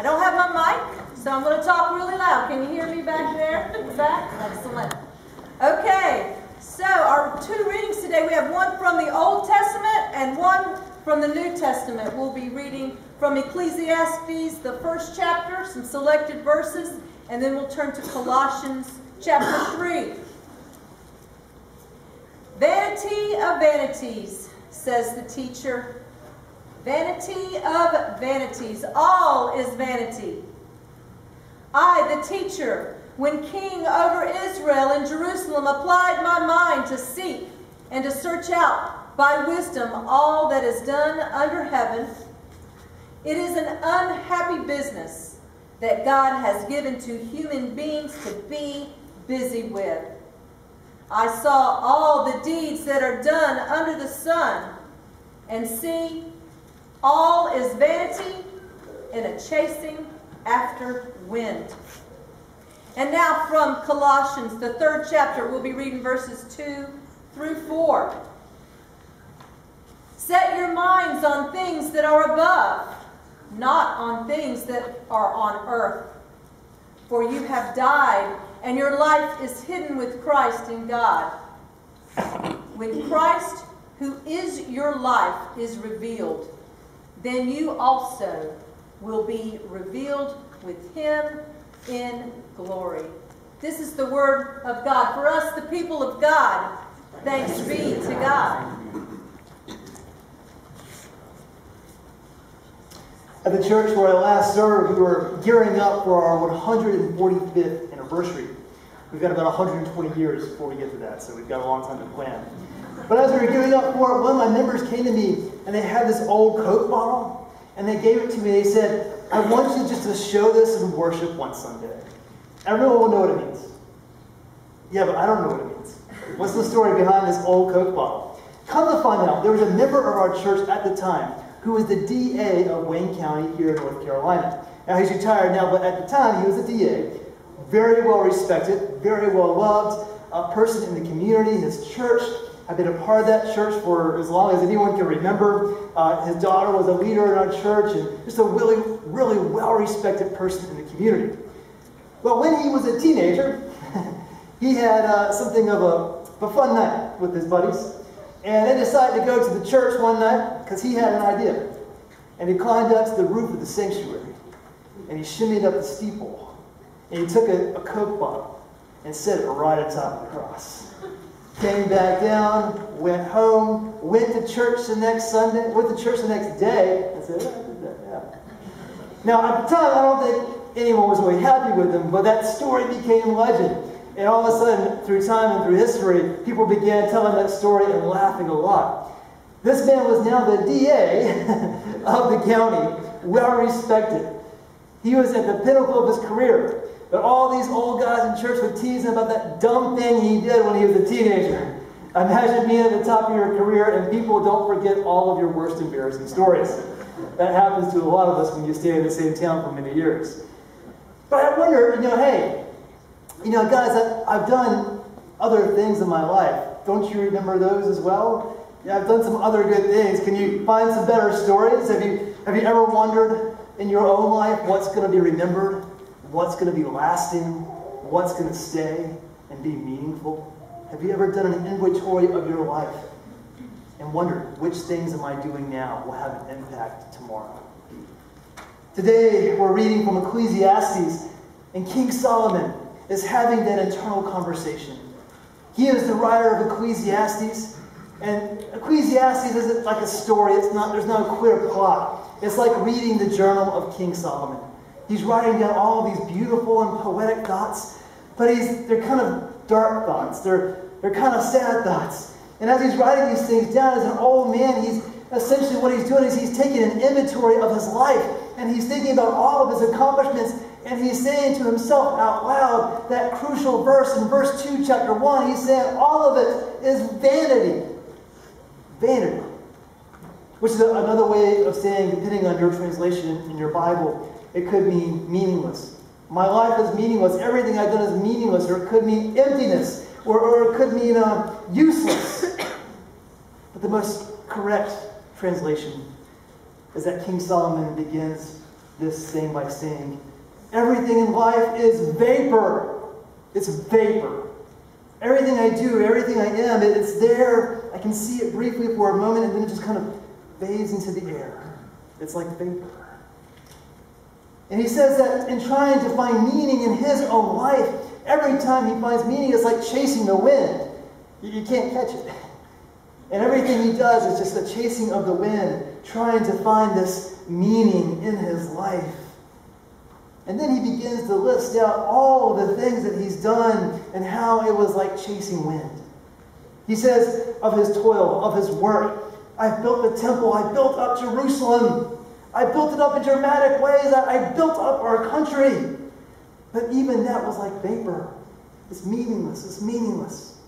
I don't have my mic, so I'm going to talk really loud. Can you hear me back there in the back? Excellent. Okay, so our two readings today, we have one from the Old Testament and one from the New Testament. We'll be reading from Ecclesiastes, the first chapter, some selected verses, and then we'll turn to Colossians chapter 3. Vanity of vanities, says the teacher. Vanity of vanities. All is vanity. I, the teacher, when king over Israel and Jerusalem, applied my mind to seek and to search out by wisdom all that is done under heaven. It is an unhappy business that God has given to human beings to be busy with. I saw all the deeds that are done under the sun, and see, all is vanity and a chasing after wind. And now from Colossians, the third chapter, we'll be reading verses 2 through 4. Set your minds on things that are above, not on things that are on earth. For you have died, and your life is hidden with Christ in God. When Christ, who is your life, is revealed, then you also will be revealed with him in glory. This is the word of God. For us, the people of God, thanks be to God. At the church where I last served, we were gearing up for our 145th anniversary. We've got about 120 years before we get to that, so we've got a long time to plan. But as we were gearing up for it, one of my members came to me, and they had this old Coke bottle, and they gave it to me. They said, I want you just to show this in worship one Sunday. Everyone will know what it means. Yeah, but I don't know what it means. What's the story behind this old Coke bottle? Come to find out, there was a member of our church at the time who was the DA of Wayne County here in North Carolina. Now, he's retired now, but at the time, he was a DA. Very well respected, very well loved, a person in the community. His church had been a part of that church for as long as anyone can remember. His daughter was a leader in our church, and just a really, really well-respected person in the community. Well, when he was a teenager, he had something of a fun night with his buddies. And they decided to go to the church one night because he had an idea. And he climbed up to the roof of the sanctuary. And he shimmied up the steeple. And he took a Coke bottle and set it right atop the cross. Came back down, went home, went to church the next Sunday, went to church the next day, and said, I did that, yeah. Now, at the time, I don't think anyone was really happy with him, but that story became legend. And all of a sudden, through time and through history, people began telling that story and laughing a lot. This man was now the DA of the county, well respected. He was at the pinnacle of his career. But all these old guys in church would tease him about that dumb thing he did when he was a teenager. Imagine being at the top of your career and people don't forget all of your worst embarrassing stories. That happens to a lot of us when you stay in the same town for many years. But I wonder, hey, guys, I've done other things in my life. Don't you remember those as well? Yeah, I've done some other good things. Can you find some better stories? Have you ever wondered in your own life what's going to be remembered? What's going to be lasting? What's going to stay and be meaningful? Have you ever done an inventory of your life and wondered which things am I doing now will have an impact tomorrow? Today we're reading from Ecclesiastes, and King Solomon is having that internal conversation. He is the writer of Ecclesiastes, and Ecclesiastes isn't like a story. There's no clear plot. It's like reading the journal of King Solomon. He's writing down all these beautiful and poetic thoughts, but they're kind of dark thoughts. They're kind of sad thoughts. And as he's writing these things down as an old man, he's essentially what he's doing is he's taking an inventory of his life, and he's thinking about all of his accomplishments, and he's saying to himself out loud that crucial verse in verse 2, chapter 1. He's saying all of it is vanity. Vanity. Which is another way of saying, depending on your translation in your Bible, it could mean meaningless. My life is meaningless. Everything I've done is meaningless. Or it could mean emptiness. Or it could mean useless. But the most correct translation is that King Solomon begins this thing by saying, everything in life is vapor. It's vapor. Everything I do, everything I am, it's there. I can see it briefly for a moment, and then it just kind of fades into the air. It's like vapor. And he says that in trying to find meaning in his own life, every time he finds meaning, it's like chasing the wind. You can't catch it. And everything he does is just the chasing of the wind, trying to find this meaning in his life. And then he begins to list out all of the things that he's done and how it was like chasing wind. He says of his toil, of his work, I built the temple, I built up Jerusalem, I built it up in dramatic ways, I built up our country. But even that was like vapor. It's meaningless, it's meaningless.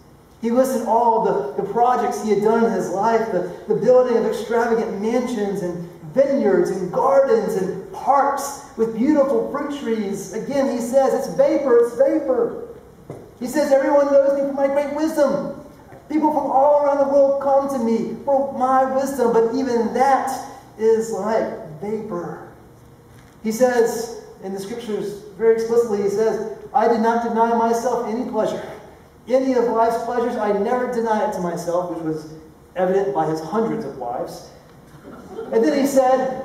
He listed all the projects he had done in his life, the building of extravagant mansions and vineyards and gardens and parks with beautiful fruit trees. Again, he says, it's vapor, it's vapor. He says, everyone knows me for my great wisdom. People from all around the world come to me for my wisdom, but even that is like vapor. He says, in the scriptures, very explicitly, he says, I did not deny myself any pleasure. Any of life's pleasures, I never denied it to myself, which was evident by his hundreds of wives. And then he said,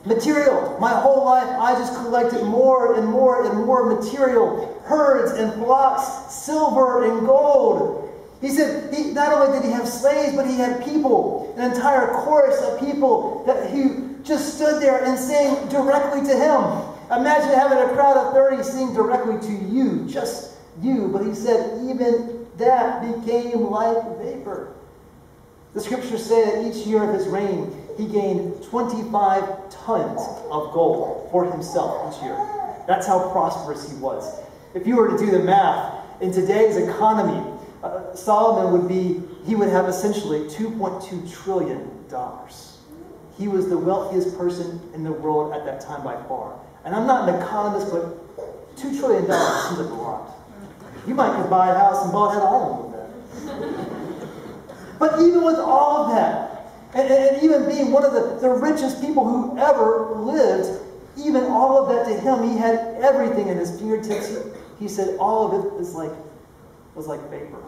material. My whole life, I just collected more and more and more material. Herds and flocks, silver and gold. He said, not only did he have slaves, but he had people, an entire chorus of people that he just stood there and sang directly to him. Imagine having a crowd of 30 sing directly to you, just you. But he said, even that became like vapor. The scriptures say that each year of his reign, he gained 25 tons of gold for himself each year. That's how prosperous he was. If you were to do the math, in today's economy, Solomon would have essentially $2.2 trillion. He was the wealthiest person in the world at that time by far. And I'm not an economist, but $2 trillion seems like a lot. You might could buy a house in Bald Head Island with that. But even with all of that, and even being one of the richest people who ever lived, even all of that to him, he had everything in his fingertips. He said all of it was like vapor.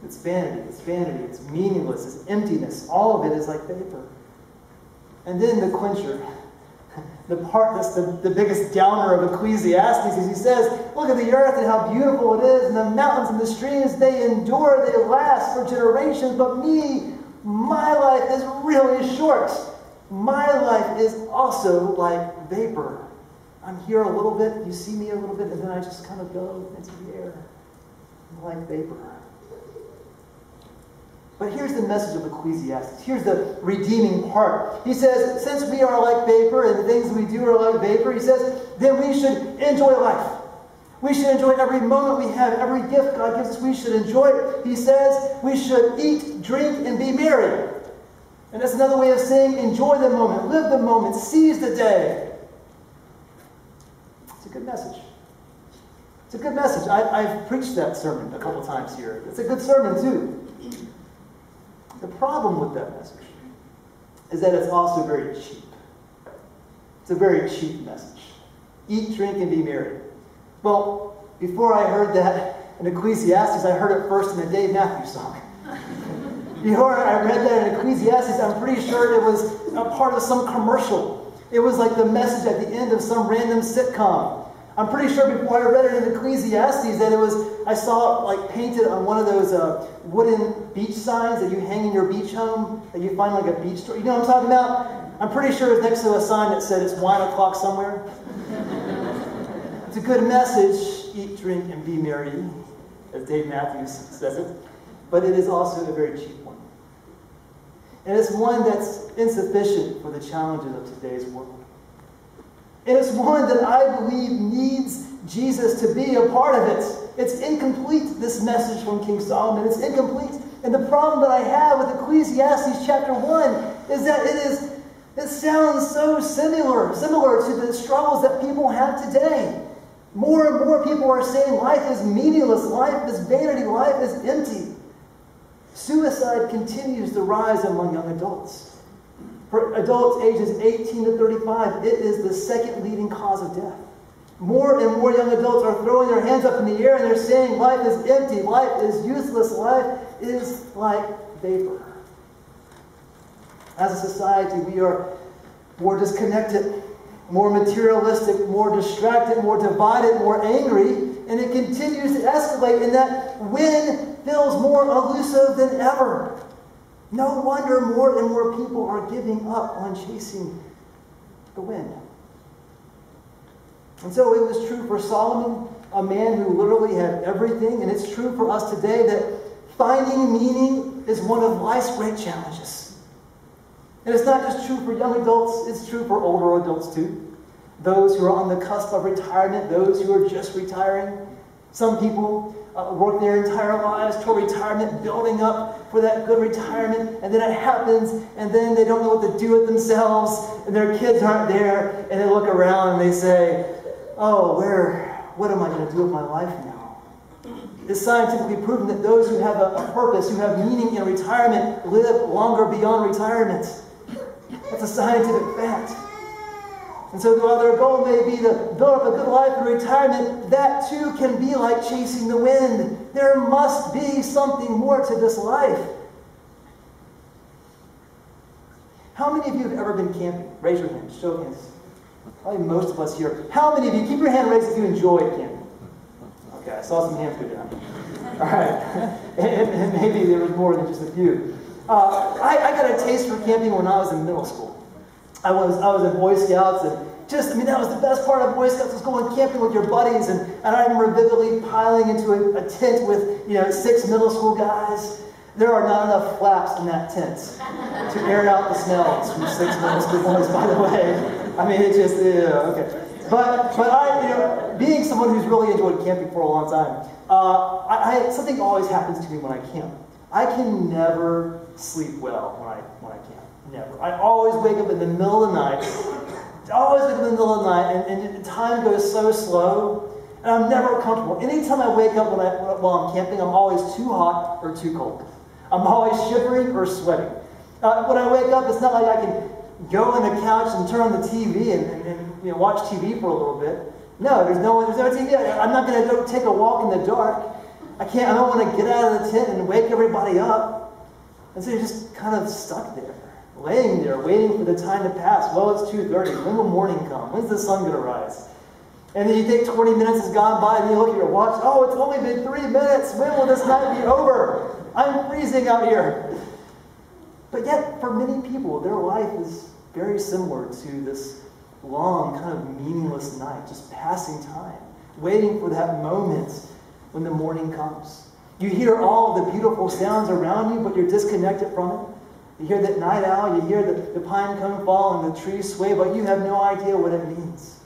It's vanity, it's meaningless, it's emptiness. All of it is like vapor. And then the quencher, the part that's the biggest downer of Ecclesiastes, is he says, look at the earth and how beautiful it is, and the mountains and the streams, they endure, they last for generations, but me, my life is really short. My life is also like vapor. I'm here a little bit, you see me a little bit, and then I just kind of go into the air. I'm like vapor. But here's the message of Ecclesiastes. Here's the redeeming part. He says, since we are like vapor and the things we do are like vapor, he says, then we should enjoy life. We should enjoy every moment we have, every gift God gives us. We should enjoy it. He says we should eat, drink, and be merry. And that's another way of saying enjoy the moment, live the moment, seize the day. It's a good message. It's a good message. I've preached that sermon a couple times here. It's a good sermon too. The problem with that message is that it's also very cheap. It's a very cheap message. Eat, drink, and be merry. Well, before I heard that in Ecclesiastes, I heard it first in a Dave Matthews song. Before I read that in Ecclesiastes, I'm pretty sure it was a part of some commercial. It was like the message at the end of some random sitcom. I'm pretty sure before I read it in Ecclesiastes that it was, I saw it like painted on one of those wooden beach signs that you hang in your beach home, that you find like a beach store. You know what I'm talking about? I'm pretty sure it's next to a sign that said it's wine o'clock somewhere. It's a good message, eat, drink, and be merry, as Dave Matthews says it. But it is also a very cheap one. And it's one that's insufficient for the challenges of today's world. And it's one that I believe needs Jesus to be a part of it. It's incomplete, this message from King Solomon. It's incomplete. And the problem that I have with Ecclesiastes chapter 1 is that it sounds so similar to the struggles that people have today. More and more people are saying life is meaningless, life is vanity, life is empty. Suicide continues to rise among young adults. For adults ages 18 to 35, it is the second leading cause of death. More and more young adults are throwing their hands up in the air and they're saying life is empty, life is useless, life is like vapor. As a society, we are more disconnected, more materialistic, more distracted, more divided, more angry, and it continues to escalate, and that wind feels more elusive than ever. No wonder more and more people are giving up on chasing the wind. And so it was true for Solomon, a man who literally had everything, and it's true for us today that finding meaning is one of life's great challenges. And it's not just true for young adults, it's true for older adults too. Those who are on the cusp of retirement, those who are just retiring. Some people work their entire lives toward retirement, building up for that good retirement, and then it happens, and then they don't know what to do with themselves, and their kids aren't there, and they look around and they say, oh, what am I going to do with my life now? It's scientifically proven that those who have a purpose, who have meaning in retirement, live longer beyond retirement. That's a scientific fact. And so while their goal may be to build up a good life in retirement, that too can be like chasing the wind. There must be something more to this life. How many of you have ever been camping? Raise your hand. Show of hands. Probably most of us here. How many of you, keep your hand raised if you enjoy camping? Okay, I saw some hands go down. All right. and maybe there was more than just a few. I got a taste for camping when I was in middle school. I was in Boy Scouts, and that was the best part of Boy Scouts, was going camping with your buddies, and I remember vividly piling into a tent with 6 middle school guys. There are not enough flaps in that tent to air out the smells from 6 middle school boys, by the way. I mean, it just, okay. But I, being someone who's really enjoyed camping for a long time, something always happens to me when I camp. I can never sleep well when I camp. Never. I always wake up in the middle of the night. And time goes so slow, and I'm never comfortable. Anytime I wake up while I'm camping, I'm always too hot or too cold. I'm always shivering or sweating. When I wake up, it's not like I can go on the couch and turn on the TV and watch TV for a little bit. No, there's no TV. I'm not going to go take a walk in the dark. I don't want to get out of the tent and wake everybody up. And so you're just kind of stuck there, laying there, waiting for the time to pass. Well, it's 2:30. When will morning come? When's the sun going to rise? And then you think 20 minutes has gone by, and you look at your watch. Oh, it's only been 3 minutes. When will this night be over? I'm freezing out here. But yet, for many people, their life is very similar to this long, kind of meaningless night, just passing time, waiting for that moment when the morning comes. You hear all the beautiful sounds around you, but you're disconnected from it. You hear that night owl, you hear the pine cone fall and the trees sway, but you have no idea what it means.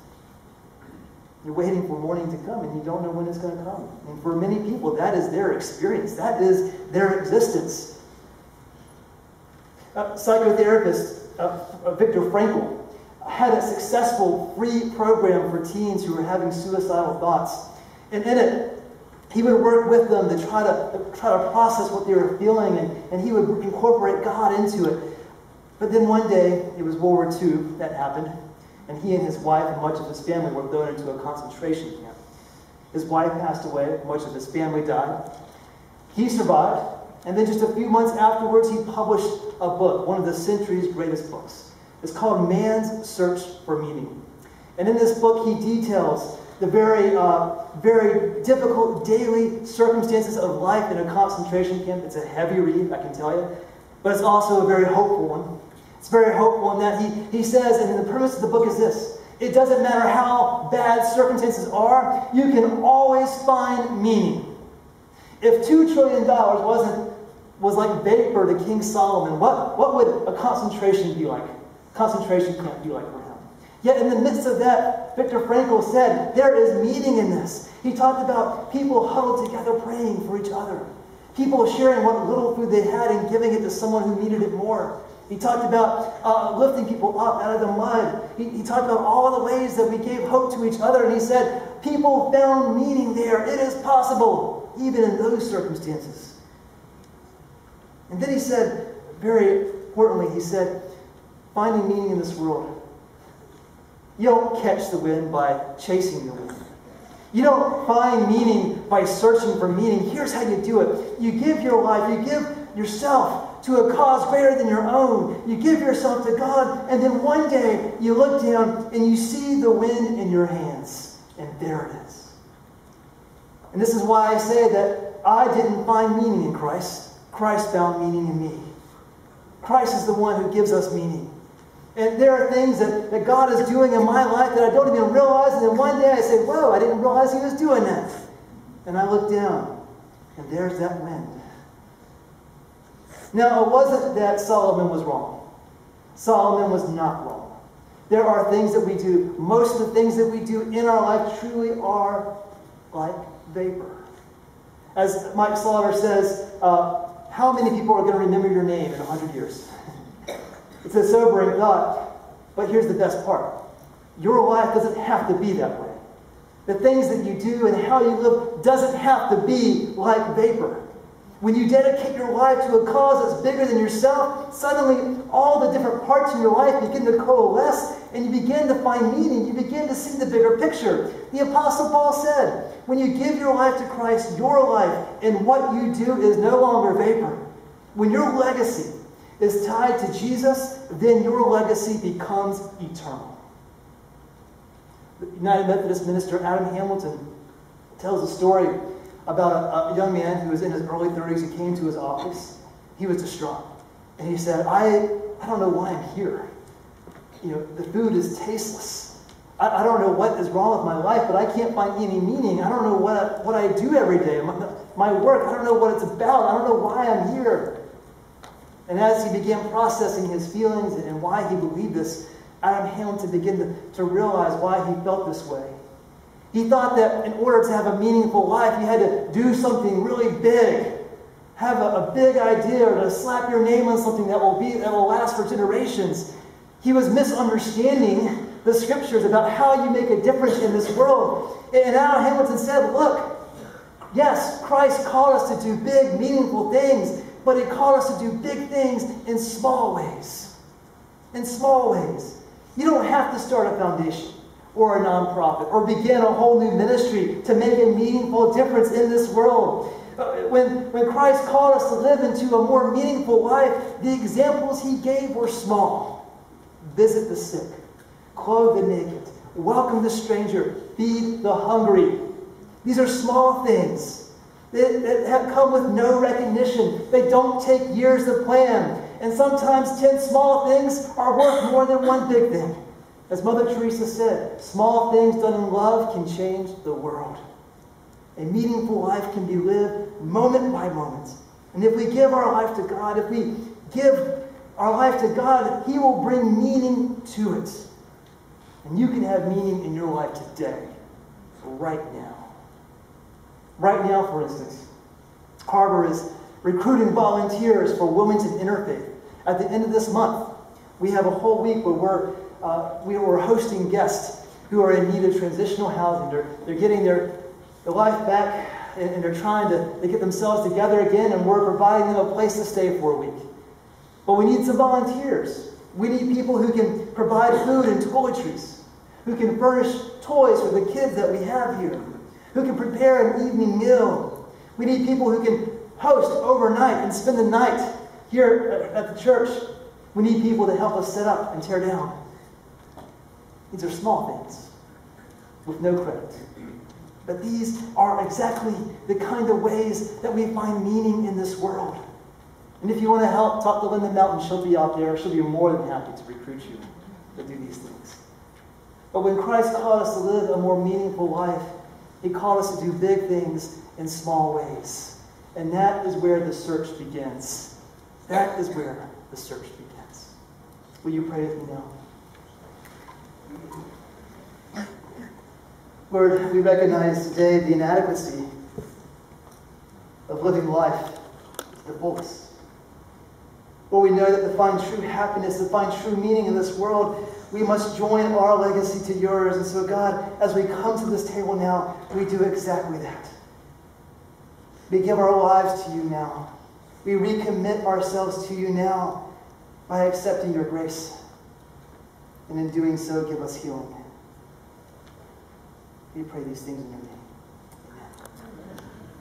You're waiting for morning to come, and you don't know when it's going to come. And for many people, that is their experience. That is their existence. Psychotherapist Viktor Frankl had a successful free program for teens who were having suicidal thoughts. And in it, he would work with them to try to process what they were feeling, and he would incorporate God into it. But then one day, it was World War II that happened, and he and his wife and much of his family were thrown into a concentration camp. His wife passed away, much of his family died. He survived, and then just a few months afterwards, he published a book, one of the century's greatest books. It's called Man's Search for Meaning. And in this book, he details the very difficult daily circumstances of life in a concentration camp. It's a heavy read, I can tell you, but it's also a very hopeful one. It's very hopeful in that he says, and the premise of the book is this: it doesn't matter how bad circumstances are, you can always find meaning. If $2 trillion was like vapor to King Solomon, what would a concentration be like? Concentration camp be like for him? Yet in the midst of that, Viktor Frankl said, there is meaning in this. He talked about people huddled together praying for each other. People sharing what little food they had and giving it to someone who needed it more. He talked about lifting people up out of the mud. He talked about all the ways that we gave hope to each other. And he said, people found meaning there. It is possible, even in those circumstances. And then he said, very importantly, he said, finding meaning in this world. You don't catch the wind by chasing the wind. You don't find meaning by searching for meaning. Here's how you do it. You give your life, you give yourself to a cause greater than your own. You give yourself to God, and then one day you look down and you see the wind in your hands. And there it is. And this is why I say that I didn't find meaning in Christ. Christ found meaning in me. Christ is the one who gives us meaning. And there are things that God is doing in my life that I don't even realize. And then one day I say, whoa, I didn't realize He was doing that. And I look down, and there's that wind. Now, it wasn't that Solomon was wrong. Solomon was not wrong. There are things that we do. Most of the things that we do in our life truly are like vapor. As Mike Slaughter says, how many people are going to remember your name in 100 years? It's a sobering thought, but here's the best part. Your life doesn't have to be that way. The things that you do and how you live doesn't have to be like vapor. When you dedicate your life to a cause that's bigger than yourself, suddenly all the different parts in your life begin to coalesce and you begin to find meaning. You begin to see the bigger picture. The Apostle Paul said, when you give your life to Christ, your life and what you do is no longer vapor. When your legacy is tied to Jesus, then your legacy becomes eternal. The United Methodist minister Adam Hamilton tells a story about a young man who was in his early 30s. He came to his office. He was distraught. And he said, I don't know why I'm here. You know, the food is tasteless. I don't know what is wrong with my life, but I can't find any meaning. I don't know what I do every day. My work, I don't know what it's about. I don't know why I'm here. And as he began processing his feelings and why he believed this, Adam Hamilton began to realize why he felt this way. He thought that in order to have a meaningful life, you had to do something really big. Have a big idea, or to slap your name on something that will last for generations. He was misunderstanding the scriptures about how you make a difference in this world. And Adam Hamilton said, look, yes, Christ called us to do big, meaningful things, but He called us to do big things in small ways. In small ways. You don't have to start a foundation or a nonprofit or begin a whole new ministry to make a meaningful difference in this world. When Christ called us to live into a more meaningful life, the examples He gave were small. Visit the sick, clothe the naked, welcome the stranger, feed the hungry. These are small things that have come with no recognition. They don't take years to plan. And sometimes 10 small things are worth more than one big thing. As Mother Teresa said, small things done in love can change the world. A meaningful life can be lived moment by moment. And if we give our life to God, if we give our life to God, He will bring meaning to it. And you can have meaning in your life today, right now. Right now, for instance, Harbor is recruiting volunteers for Wilmington Interfaith. At the end of this month, we have a whole week where we're hosting guests who are in need of transitional housing. They're getting their life back, and they're trying to get themselves together again, and we're providing them a place to stay for a week. But we need some volunteers. We need people who can provide food and toiletries, who can furnish toys for the kids that we have here, who can prepare an evening meal. We need people who can host overnight and spend the night here at the church. We need people to help us set up and tear down. These are small things with no credit. But these are exactly the kind of ways that we find meaning in this world. And if you want to help, talk to Linda Mountain. She'll be out there. She'll be more than happy to recruit you to do these things. But when Christ called us to live a more meaningful life, He called us to do big things in small ways. And that is where the search begins. That is where the search begins. Will you pray with me now? Lord, we recognize today the inadequacy of living life to the fullest. Lord, we know that to find true happiness, to find true meaning in this world, we must join our legacy to yours. And so, God, as we come to this table now, we do exactly that. We give our lives to you now. We recommit ourselves to you now by accepting your grace. and in doing so, give us healing. We pray these things in your name.